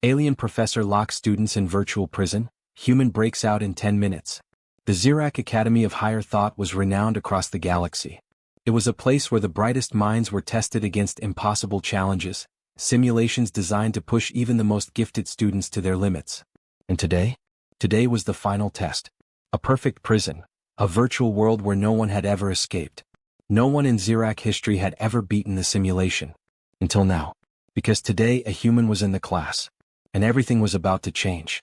Alien professor locks students in virtual prison. Human breaks out in 10 minutes. The Xerac Academy of Higher Thought was renowned across the galaxy. It was a place where the brightest minds were tested against impossible challenges, simulations designed to push even the most gifted students to their limits. And today? Today was the final test. A perfect prison, a virtual world where no one had ever escaped. No one in Xerac history had ever beaten the simulation. Until now. Because today a human was in the class. And everything was about to change.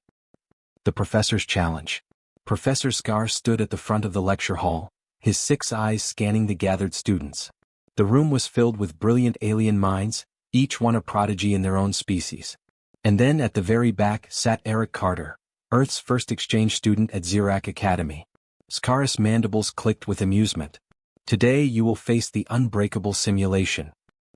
The professor's challenge. Professor Scar stood at the front of the lecture hall, his 6 eyes scanning the gathered students. The room was filled with brilliant alien minds, each one a prodigy in their own species. And then at the very back sat Eric Carter, Earth's first exchange student at Xerac Academy. Scar's mandibles clicked with amusement. Today you will face the unbreakable simulation.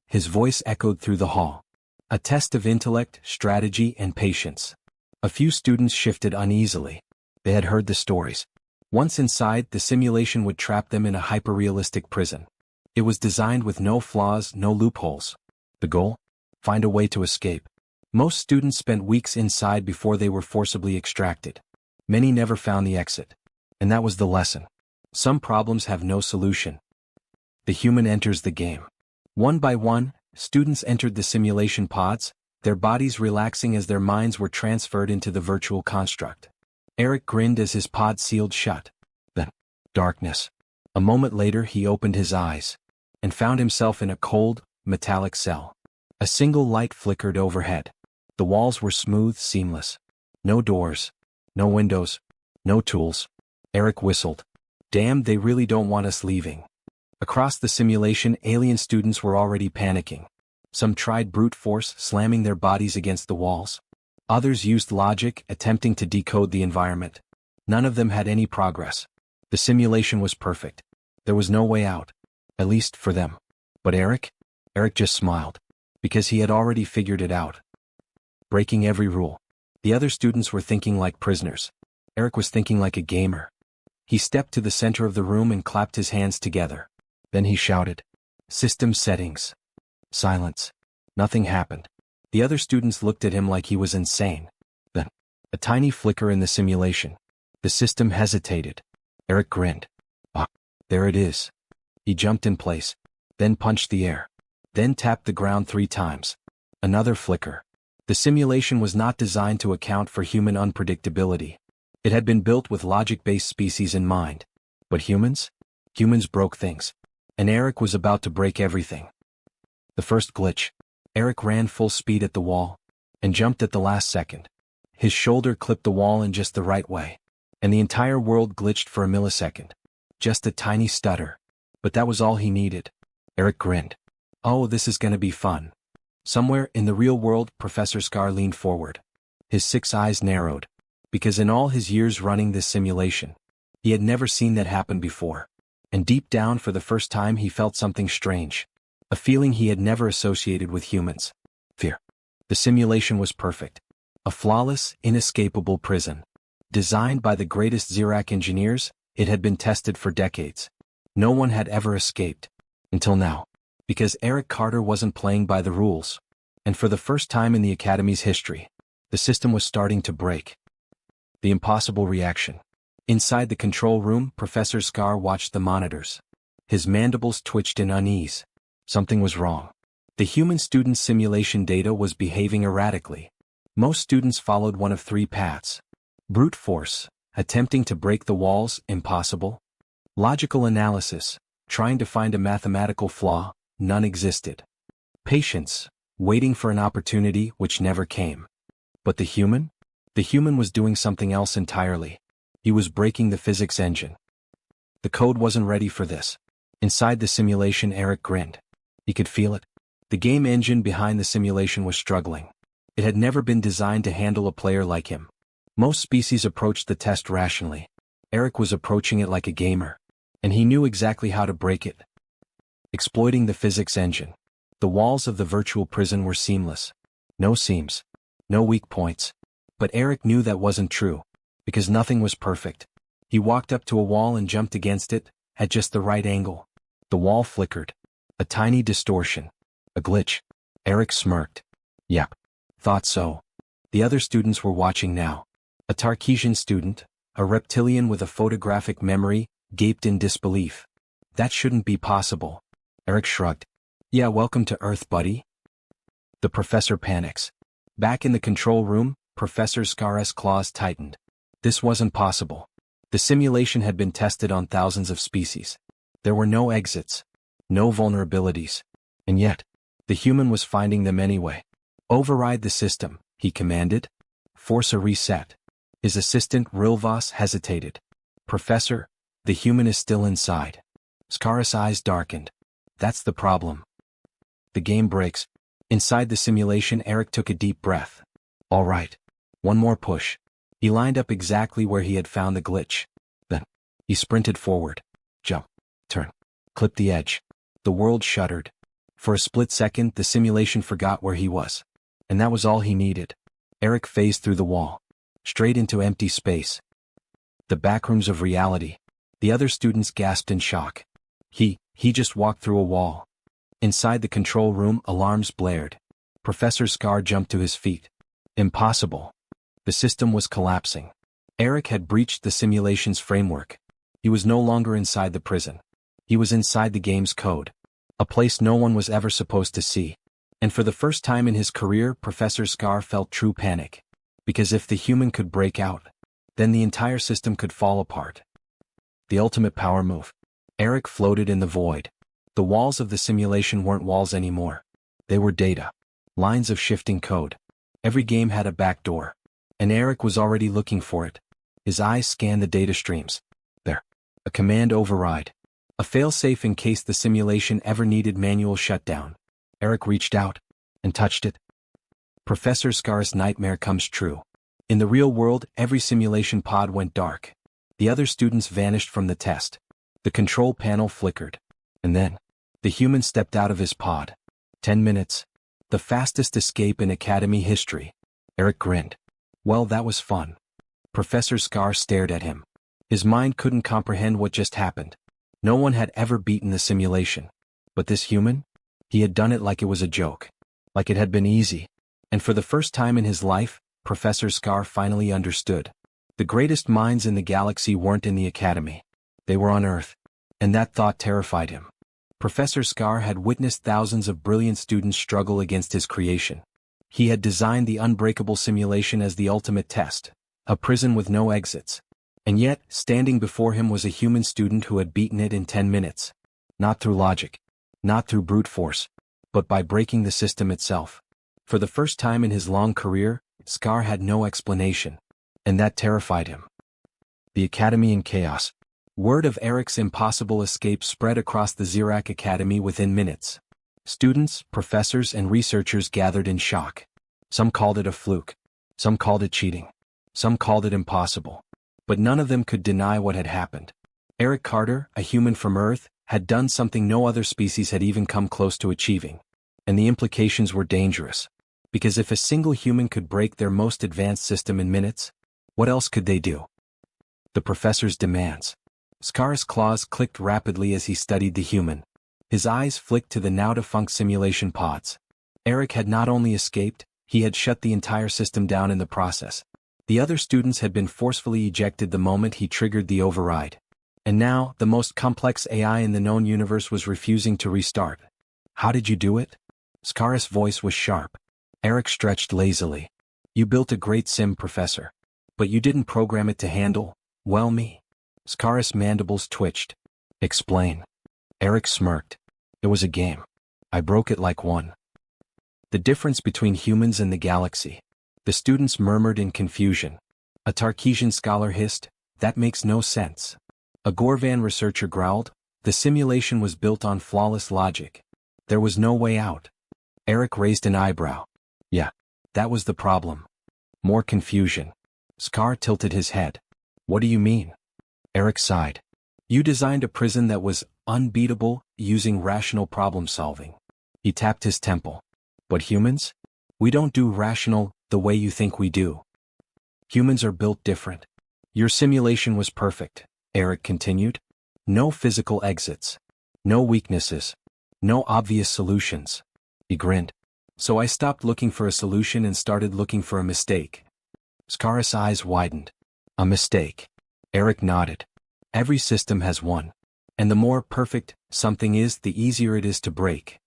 His voice echoed through the hall. A test of intellect, strategy, and patience. A few students shifted uneasily. They had heard the stories. Once inside, the simulation would trap them in a hyper-realistic prison. It was designed with no flaws, no loopholes. The goal? Find a way to escape. Most students spent weeks inside before they were forcibly extracted. Many never found the exit. And that was the lesson. Some problems have no solution. The human enters the game. One by one, students entered the simulation pods, their bodies relaxing as their minds were transferred into the virtual construct. Eric grinned as his pod sealed shut. Then, darkness. A moment later he opened his eyes and found himself in a cold, metallic cell. A single light flickered overhead. The walls were smooth, seamless. No doors, no windows, no tools. Eric whistled. Damn, they really don't want us leaving. Across the simulation, alien students were already panicking. Some tried brute force, slamming their bodies against the walls. Others used logic, attempting to decode the environment. None of them had any progress. The simulation was perfect. There was no way out. At least for them. But Eric? Eric just smiled. Because he had already figured it out. Breaking every rule. The other students were thinking like prisoners. Eric was thinking like a gamer. He stepped to the center of the room and clapped his hands together. Then he shouted, "System settings." Silence. Nothing happened. The other students looked at him like he was insane. Then, a tiny flicker in the simulation. The system hesitated. Eric grinned. Ah, there it is. He jumped in place, then punched the air, then tapped the ground 3 times. Another flicker. The simulation was not designed to account for human unpredictability. It had been built with logic-based species in mind. But humans? Humans broke things. And Eric was about to break everything. The first glitch. Eric ran full speed at the wall and jumped at the last second. His shoulder clipped the wall in just the right way. And the entire world glitched for a millisecond. Just a tiny stutter. But that was all he needed. Eric grinned. Oh, this is gonna be fun. Somewhere in the real world, Professor Scar leaned forward. His 6 eyes narrowed. Because in all his years running this simulation, he had never seen that happen before. And deep down, for the first time, he felt something strange. A feeling he had never associated with humans. Fear. The simulation was perfect. A flawless, inescapable prison. Designed by the greatest Xerac engineers, it had been tested for decades. No one had ever escaped. Until now. Because Eric Carter wasn't playing by the rules. And for the first time in the Academy's history, the system was starting to break. The impossible reaction. Inside the control room, Professor Scar watched the monitors. His mandibles twitched in unease. Something was wrong. The human student's simulation data was behaving erratically. Most students followed one of 3 paths. Brute force, attempting to break the walls, impossible. Logical analysis, trying to find a mathematical flaw, none existed. Patience, waiting for an opportunity which never came. But the human? The human was doing something else entirely. He was breaking the physics engine. The code wasn't ready for this. Inside the simulation, Eric grinned. He could feel it. The game engine behind the simulation was struggling. It had never been designed to handle a player like him. Most species approached the test rationally. Eric was approaching it like a gamer. And he knew exactly how to break it. Exploiting the physics engine. The walls of the virtual prison were seamless. No seams. No weak points. But Eric knew that wasn't true. Because nothing was perfect. He walked up to a wall and jumped against it, at just the right angle. The wall flickered. A tiny distortion. A glitch. Eric smirked. Yep. Thought so. The other students were watching now. A Tarkesian student, a reptilian with a photographic memory, gaped in disbelief. That shouldn't be possible. Eric shrugged. Yeah, welcome to Earth, buddy. The professor panics. Back in the control room, Professor Scar's claws tightened. This wasn't possible. The simulation had been tested on thousands of species. There were no exits, no vulnerabilities. And yet, the human was finding them anyway. Override the system, he commanded. Force a reset. His assistant Rilvas hesitated. Professor, the human is still inside. Scar's eyes darkened. That's the problem. The game breaks. Inside the simulation, Eric took a deep breath. All right. One more push. He lined up exactly where he had found the glitch. Then, he sprinted forward. Jump. Turn. Clip the edge. The world shuddered. For a split second, the simulation forgot where he was. And that was all he needed. Eric phased through the wall. Straight into empty space. The backrooms of reality. The other students gasped in shock. He just walked through a wall. Inside the control room, alarms blared. Professor Scar jumped to his feet. Impossible. The system was collapsing. Eric had breached the simulation's framework. He was no longer inside the prison. He was inside the game's code. A place no one was ever supposed to see. And for the first time in his career, Professor Scar felt true panic. Because if the human could break out, then the entire system could fall apart. The ultimate power move. Eric floated in the void. The walls of the simulation weren't walls anymore. They were data. Lines of shifting code. Every game had a backdoor. And Eric was already looking for it. His eyes scanned the data streams. There. A command override. A failsafe in case the simulation ever needed manual shutdown. Eric reached out and touched it. Professor Scar's nightmare comes true. In the real world, every simulation pod went dark. The other students vanished from the test. The control panel flickered. And then, the human stepped out of his pod. 10 minutes. The fastest escape in Academy history. Eric grinned. Well, that was fun. Professor Scar stared at him. His mind couldn't comprehend what just happened. No one had ever beaten the simulation. But this human? He had done it like it was a joke. Like it had been easy. And for the first time in his life, Professor Scar finally understood. The greatest minds in the galaxy weren't in the Academy. They were on Earth. And that thought terrified him. Professor Scar had witnessed thousands of brilliant students struggle against his creation. He had designed the unbreakable simulation as the ultimate test, a prison with no exits. And yet, standing before him was a human student who had beaten it in 10 minutes. Not through logic, not through brute force, but by breaking the system itself. For the first time in his long career, Scar had no explanation. And that terrified him. The Academy in chaos. Word of Eric's impossible escape spread across the Xerac Academy within minutes. Students, professors, and researchers gathered in shock. Some called it a fluke. Some called it cheating. Some called it impossible. But none of them could deny what had happened. Eric Carter, a human from Earth, had done something no other species had even come close to achieving. And the implications were dangerous. Because if a single human could break their most advanced system in minutes, what else could they do? The professor's demands. Scar's claws clicked rapidly as he studied the human. His eyes flicked to the now-defunct simulation pods. Eric had not only escaped, he had shut the entire system down in the process. The other students had been forcefully ejected the moment he triggered the override. And now, the most complex AI in the known universe was refusing to restart. How did you do it? Scar's voice was sharp. Eric stretched lazily. You built a great sim, Professor. But you didn't program it to handle, well, me. Scar's mandibles twitched. Explain. Eric smirked. It was a game. I broke it like one. The difference between humans and the galaxy. The students murmured in confusion. A Tarkesian scholar hissed, that makes no sense. A Gorvan researcher growled, the simulation was built on flawless logic. There was no way out. Eric raised an eyebrow. Yeah, that was the problem. More confusion. Scar tilted his head. What do you mean? Eric sighed. You designed a prison that was unbeatable, using rational problem solving. He tapped his temple. But humans? We don't do rational the way you think we do. Humans are built different. Your simulation was perfect, Eric continued. No physical exits. No weaknesses. No obvious solutions. He grinned. So I stopped looking for a solution and started looking for a mistake. Scar's eyes widened. A mistake. Eric nodded. Every system has one. And the more perfect something is, the easier it is to break.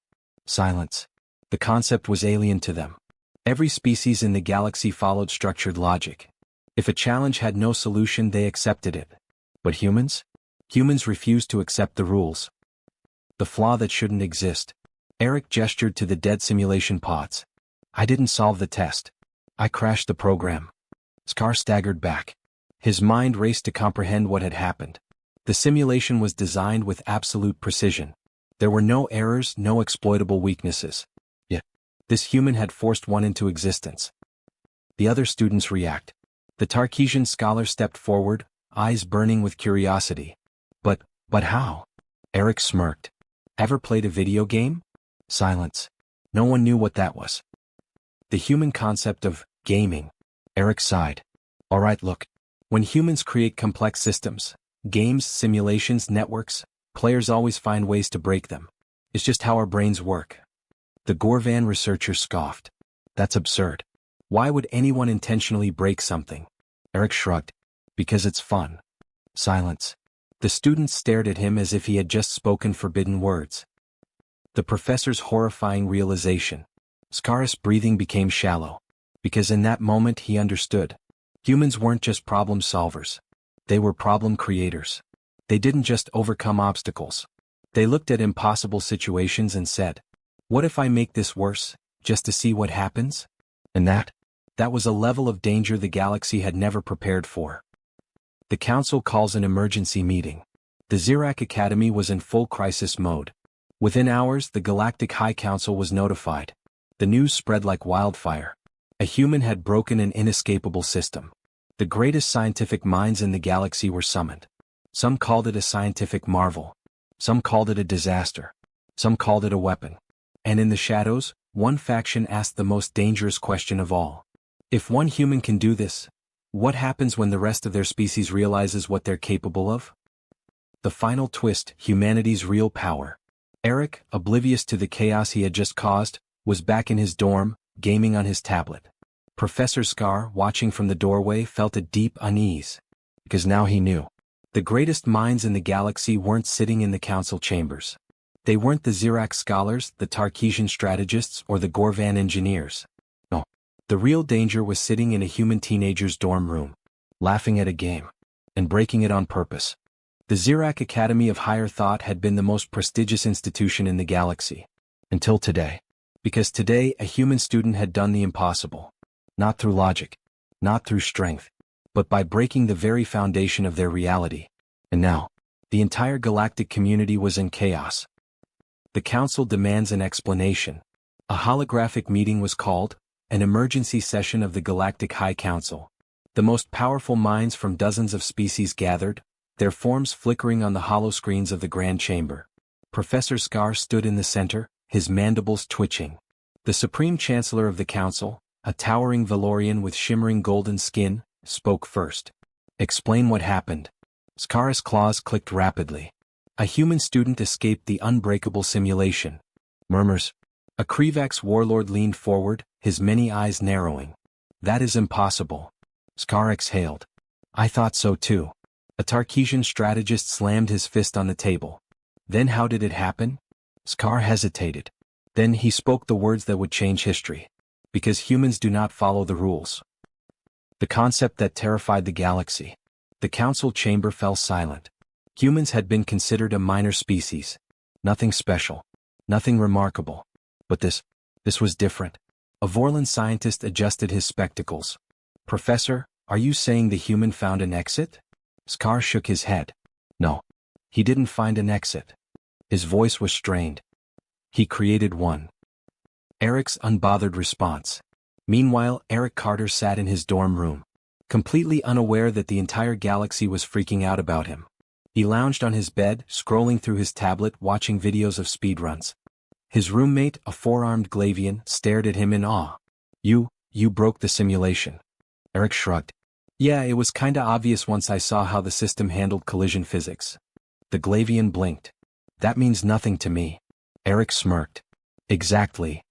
Silence. The concept was alien to them. Every species in the galaxy followed structured logic. If a challenge had no solution, they accepted it. But humans? Humans refused to accept the rules. The flaw that shouldn't exist. Eric gestured to the dead simulation pods. I didn't solve the test. I crashed the program. Scar staggered back. His mind raced to comprehend what had happened. The simulation was designed with absolute precision. There were no errors, no exploitable weaknesses. Yet, this human had forced one into existence. The other students react. The Tarkesian scholar stepped forward, eyes burning with curiosity. But how? Eric smirked. Ever played a video game? Silence. No one knew what that was. The human concept of gaming. Eric sighed. All right, look. When humans create complex systems, games, simulations, networks, players always find ways to break them. It's just how our brains work. The Gorvan researcher scoffed. That's absurd. Why would anyone intentionally break something? Eric shrugged. Because it's fun. Silence. The students stared at him as if he had just spoken forbidden words. The professor's horrifying realization. Scar's breathing became shallow. Because in that moment he understood. Humans weren't just problem solvers. They were problem creators. They didn't just overcome obstacles. They looked at impossible situations and said, what if I make this worse, just to see what happens? And that was a level of danger the galaxy had never prepared for. The Council calls an emergency meeting. The Zirac Academy was in full crisis mode. Within hours, the Galactic High Council was notified. The news spread like wildfire. A human had broken an inescapable system. The greatest scientific minds in the galaxy were summoned. Some called it a scientific marvel. Some called it a disaster. Some called it a weapon. And in the shadows, one faction asked the most dangerous question of all. If one human can do this, what happens when the rest of their species realizes what they're capable of? The final twist, humanity's real power. Eric, oblivious to the chaos he had just caused, was back in his dorm, gaming on his tablet. Professor Scar, watching from the doorway, felt a deep unease. Because now he knew. The greatest minds in the galaxy weren't sitting in the council chambers. They weren't the Zirac scholars, the Tarkesian strategists, or the Gorvan engineers. No. The real danger was sitting in a human teenager's dorm room, laughing at a game, and breaking it on purpose. The Zirac Academy of Higher Thought had been the most prestigious institution in the galaxy. Until today. Because today a human student had done the impossible. Not through logic. Not through strength. But by breaking the very foundation of their reality. And now, the entire galactic community was in chaos. The Council demands an explanation. A holographic meeting was called, an emergency session of the Galactic High Council. The most powerful minds from dozens of species gathered, their forms flickering on the holoscreens of the Grand Chamber. Professor Scar stood in the center, his mandibles twitching. The Supreme Chancellor of the Council, a towering Valorian with shimmering golden skin, spoke first. Explain what happened. Scar's claws clicked rapidly. A human student escaped the unbreakable simulation. Murmurs. A Krevax warlord leaned forward, his many eyes narrowing. That is impossible. Scar exhaled. I thought so too. A Tarkesian strategist slammed his fist on the table. Then how did it happen? Scar hesitated. Then he spoke the words that would change history. Because humans do not follow the rules. The concept that terrified the galaxy. The council chamber fell silent. Humans had been considered a minor species. Nothing special. Nothing remarkable. But this was different. A Vorlon scientist adjusted his spectacles. Professor, are you saying the human found an exit? Scar shook his head. No. He didn't find an exit. His voice was strained. He created one. Eric's unbothered response. Meanwhile, Eric Carter sat in his dorm room, completely unaware that the entire galaxy was freaking out about him. He lounged on his bed, scrolling through his tablet, watching videos of speedruns. His roommate, a four-armed Glavian, stared at him in awe. You broke the simulation. Eric shrugged. Yeah, it was kinda obvious once I saw how the system handled collision physics. The Glavian blinked. That means nothing to me. Eric smirked. Exactly.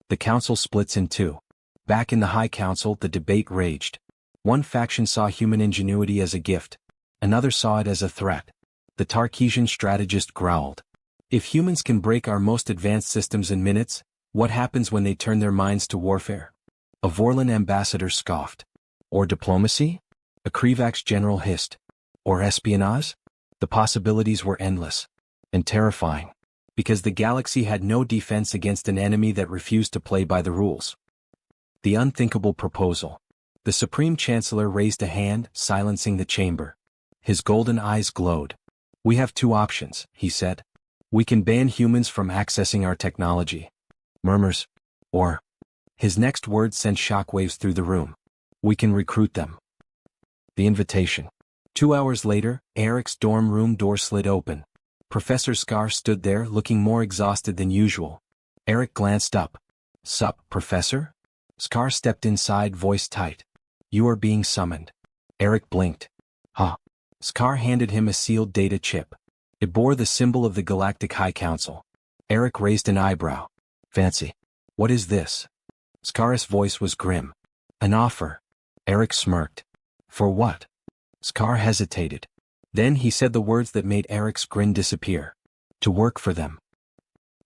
The council splits in two. Back in the High Council, the debate raged. One faction saw human ingenuity as a gift. Another saw it as a threat. The Tarkesian strategist growled. If humans can break our most advanced systems in minutes, what happens when they turn their minds to warfare? A Vorlon ambassador scoffed. Or diplomacy? A Krivax general hissed. Or espionage? The possibilities were endless. And terrifying. Because the galaxy had no defense against an enemy that refused to play by the rules. The unthinkable proposal. The Supreme Chancellor raised a hand, silencing the chamber. His golden eyes glowed. We have two options, he said. We can ban humans from accessing our technology. Murmurs. Or. His next words sent shockwaves through the room. We can recruit them. The invitation. 2 hours later, Eric's dorm room door slid open. Professor Scar stood there looking more exhausted than usual. Eric glanced up. Sup, Professor? Scar stepped inside, voice tight. You are being summoned. Eric blinked. Huh. Scar handed him a sealed data chip. It bore the symbol of the Galactic High Council. Eric raised an eyebrow. Fancy. What is this? Scar's voice was grim. An offer. Eric smirked. For what? Scar hesitated. Then he said the words that made Eric's grin disappear. To work for them.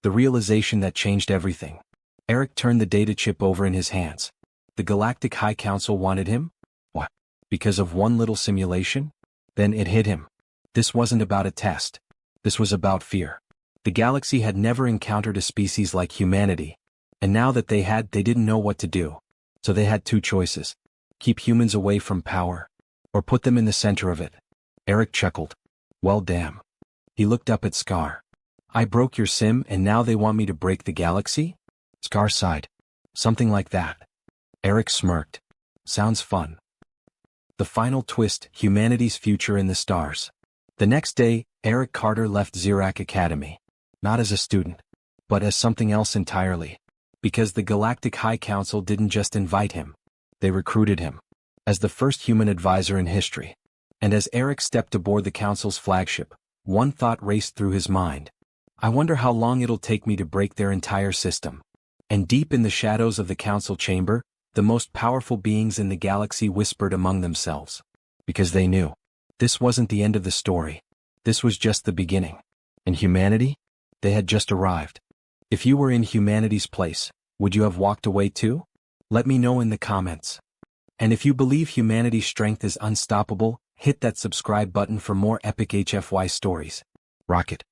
The realization that changed everything. Eric turned the data chip over in his hands. The Galactic High Council wanted him? What? Because of one little simulation? Then it hit him. This wasn't about a test. This was about fear. The galaxy had never encountered a species like humanity. And now that they had, they didn't know what to do. So they had two choices. Keep humans away from power. Or put them in the center of it. Eric chuckled. Well, damn. He looked up at Scar. I broke your sim and now they want me to break the galaxy? Scar sighed. Something like that. Eric smirked. Sounds fun. The final twist, humanity's future in the stars. The next day, Eric Carter left Xerac Academy. Not as a student, but as something else entirely. Because the Galactic High Council didn't just invite him. They recruited him. As the first human advisor in history. And as Eric stepped aboard the Council's flagship, one thought raced through his mind. I wonder how long it'll take me to break their entire system. And deep in the shadows of the Council chamber, the most powerful beings in the galaxy whispered among themselves. Because they knew. This wasn't the end of the story. This was just the beginning. And humanity? They had just arrived. If you were in humanity's place, would you have walked away too? Let me know in the comments. And if you believe humanity's strength is unstoppable, hit that subscribe button for more epic HFY stories. Rocket.